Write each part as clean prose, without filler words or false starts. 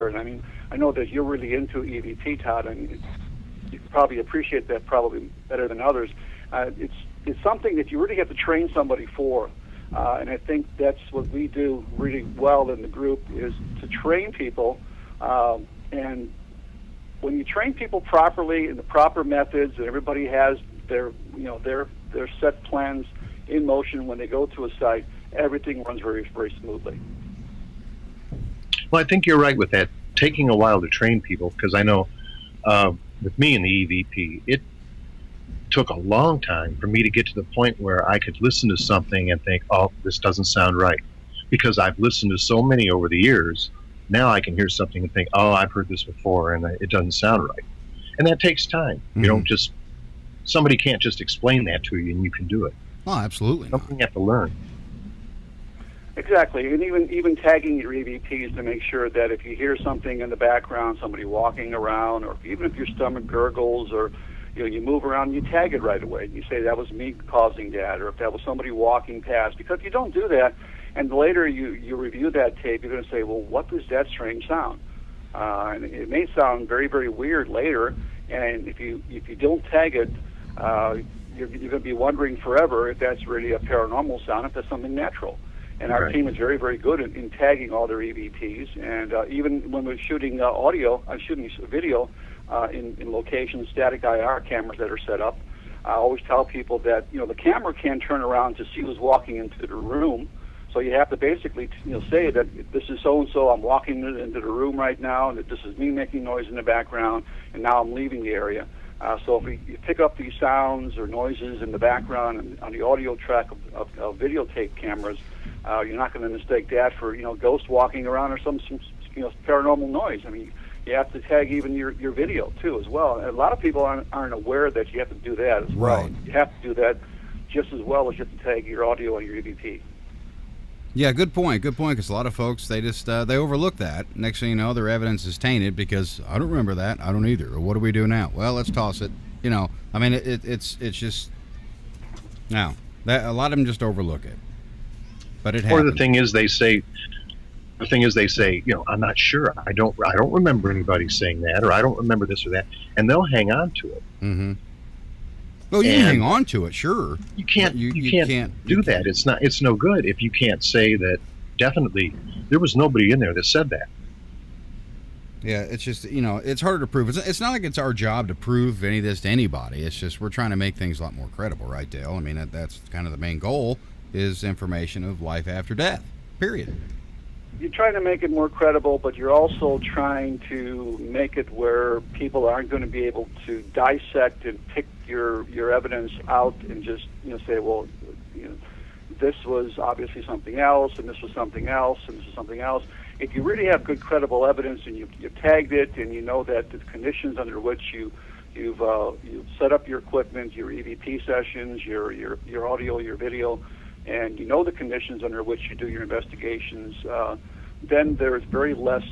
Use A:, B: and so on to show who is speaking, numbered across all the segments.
A: And I mean, I know that you're really into EVP, Todd, and you probably appreciate that probably better than others. It's something that you really have to train somebody for, and I think that's what we do really well in the group, is to train people. And when you train people properly in the proper methods, and everybody has their set plans in motion when they go to a site, everything runs very, very smoothly.
B: Well, I think you're right with that. Taking a while to train people, because I know with me in the EVP, it took a long time for me to get to the point where I could listen to something and think, oh, this doesn't sound right. Because I've listened to so many over the years, now I can hear something and think, oh, I've heard this before, and it doesn't sound right. And that takes time. You don't just, somebody can't just explain that to you and you can do it.
C: Oh, absolutely.
B: Something you have to learn.
A: Exactly, and even tagging your EVPs to make sure that if you hear something in the background, somebody walking around, or even if your stomach gurgles, or you move around, you tag it right away. You say that was me causing that, or if that was somebody walking past. Because if you don't do that, and later you review that tape, you're going to say, well, what was that strange sound? And it may sound very, very weird later, and if you don't tag it, you're going to be wondering forever if that's really a paranormal sound, if that's something natural. And our team is very, very good in tagging all their EVPs. And even when we're shooting video in locations, static IR cameras that are set up, I always tell people that the camera can't turn around to see who's walking into the room. So you have to basically say that this is so and so. I'm walking into the room right now, and that this is me making noise in the background, and now I'm leaving the area. So if you pick up these sounds or noises in the background and on the audio track of videotape cameras, you're not going to mistake that for ghosts walking around or some paranormal noise. I mean, you have to tag even your video too as well. And a lot of people aren't aware that you have to do that as well.
C: Right.
A: You have to do that just as well as you have to tag your audio and your EVP.
C: Yeah, good point. Good point. Because a lot of folks, they just they overlook that. Next thing you know, their evidence is tainted because I don't remember that. I don't either. Or what do we do now? Well, let's toss it. I mean, it's just no. That a lot of them just overlook it. But it happens.
B: Or the thing is, they say, I'm not sure. I don't remember anybody saying that, or I don't remember this or that, and they'll hang on to it.
C: Mm-hmm. Well, you can hang on to it, sure.
B: You can't do that. It's no good if you can't say that definitely there was nobody in there that said that.
C: Yeah, it's just, it's harder to prove. It's not like it's our job to prove any of this to anybody. It's just we're trying to make things a lot more credible, right, Dale? I mean, that's kind of the main goal, is information of life after death, period.
A: You're trying to make it more credible, but you're also trying to make it where people aren't going to be able to dissect and pick your evidence out and just say, well, this was obviously something else, and this was something else, and this was something else. If you really have good, credible evidence, and you've tagged it, and you know that the conditions under which you've set up your equipment, your EVP sessions, your audio, your video, and you know the conditions under which you do your investigations, then there's very less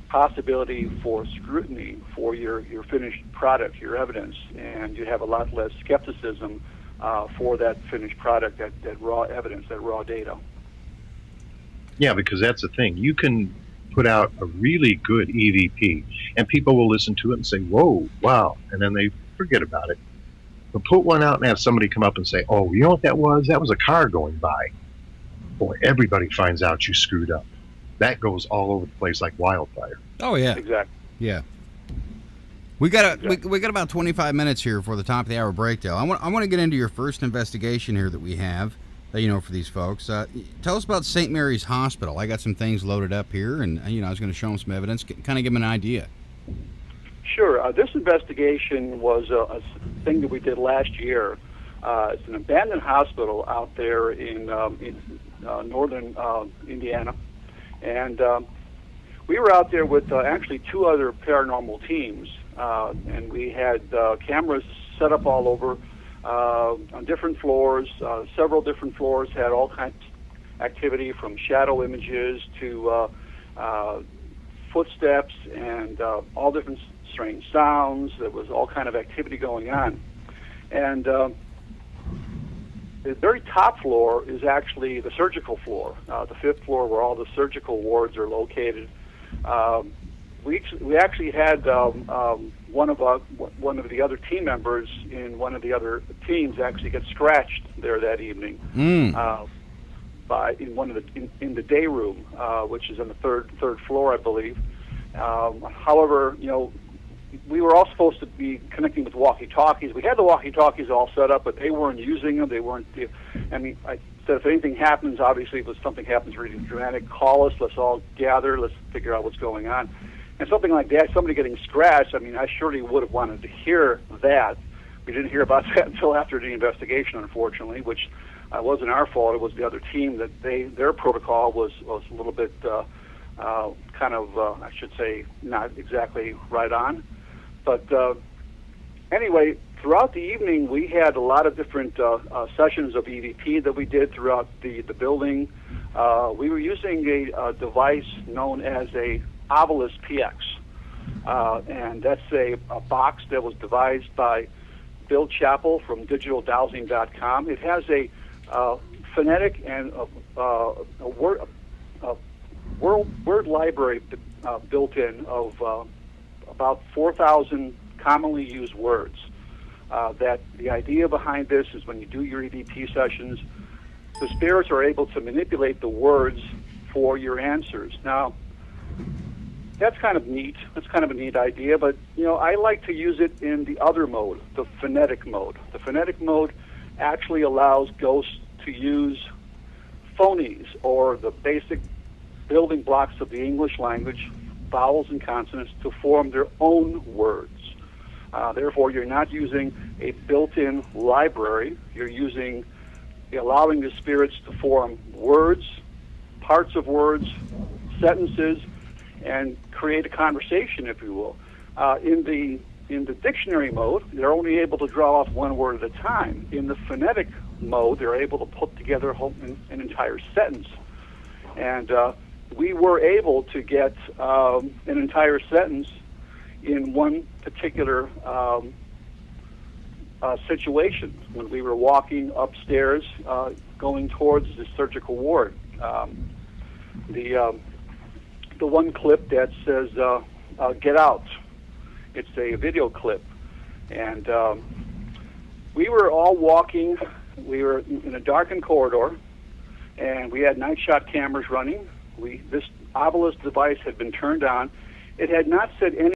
A: possibility for scrutiny for your finished product, your evidence, and you have a lot less skepticism for that finished product, that raw evidence, that raw data.
B: Yeah, because that's the thing. You can put out a really good EVP, and people will listen to it and say, whoa, wow, and then they forget about it. But put one out and have somebody come up and say, oh, you know what that was? That was a car going by. Boy, everybody finds out you screwed up. That goes all over the place like wildfire.
C: Oh, yeah.
A: Exactly.
C: Yeah. We got about 25 minutes here for the top of the hour break, Dale. I want to get into your first investigation here that we have, for these folks. Tell us about St. Mary's Hospital. I got some things loaded up here, and, I was going to show them some evidence, kind of give them an idea.
A: Sure. This investigation was a thing that we did last year. It's an abandoned hospital out there in northern Indiana. And we were out there with actually two other paranormal teams. And we had cameras set up all over on different floors. Several different floors had all kinds of activity, from shadow images to footsteps and all different strange sounds. There was all kind of activity going on. And the very top floor is actually the surgical floor, the fifth floor where all the surgical wards are located. we actually had one of the other team members in one of the other teams actually get scratched there that evening by in the day room, which is on the third floor, I believe. However, we were all supposed to be connecting with walkie-talkies. We had the walkie-talkies all set up, but they weren't using them. They weren't. I mean, I said if anything happens, obviously, if something happens really dramatic, call us. Let's all gather. Let's figure out what's going on. And something like that, somebody getting scratched. I mean, I surely would have wanted to hear that. We didn't hear about that until after the investigation, unfortunately, which wasn't our fault. It was the other team that their protocol was a little bit kind of, I should say, not exactly right on. But anyway, throughout the evening, we had a lot of different sessions of EVP that we did throughout the building. We were using a device known as a Obelisk PX, and that's a box that was devised by Bill Chappell from digitaldowsing.com. It has a phonetic and a word library built in of about 4,000 commonly used words. That the idea behind this is when you do your EVP sessions, the spirits are able to manipulate the words for your answers. Now, that's kind of neat. That's kind of a neat idea, but I like to use it in the other mode, the phonetic mode. The phonetic mode actually allows ghosts to use phonies, or the basic building blocks of the English language, vowels and consonants, to form their own words. Therefore, you're not using a built-in library. You're allowing the spirits to form words, parts of words, sentences, and create a conversation, if you will. In the dictionary mode, they're only able to draw off one word at a time. In the phonetic mode, they're able to put together an entire sentence. And we were able to get an entire sentence in one particular situation when we were walking upstairs going towards the surgical ward. The one clip that says "Get out." It's a video clip, and we were all walking. We were in a darkened corridor, and we had night shot cameras running. This Obelisk device had been turned on. It had not said any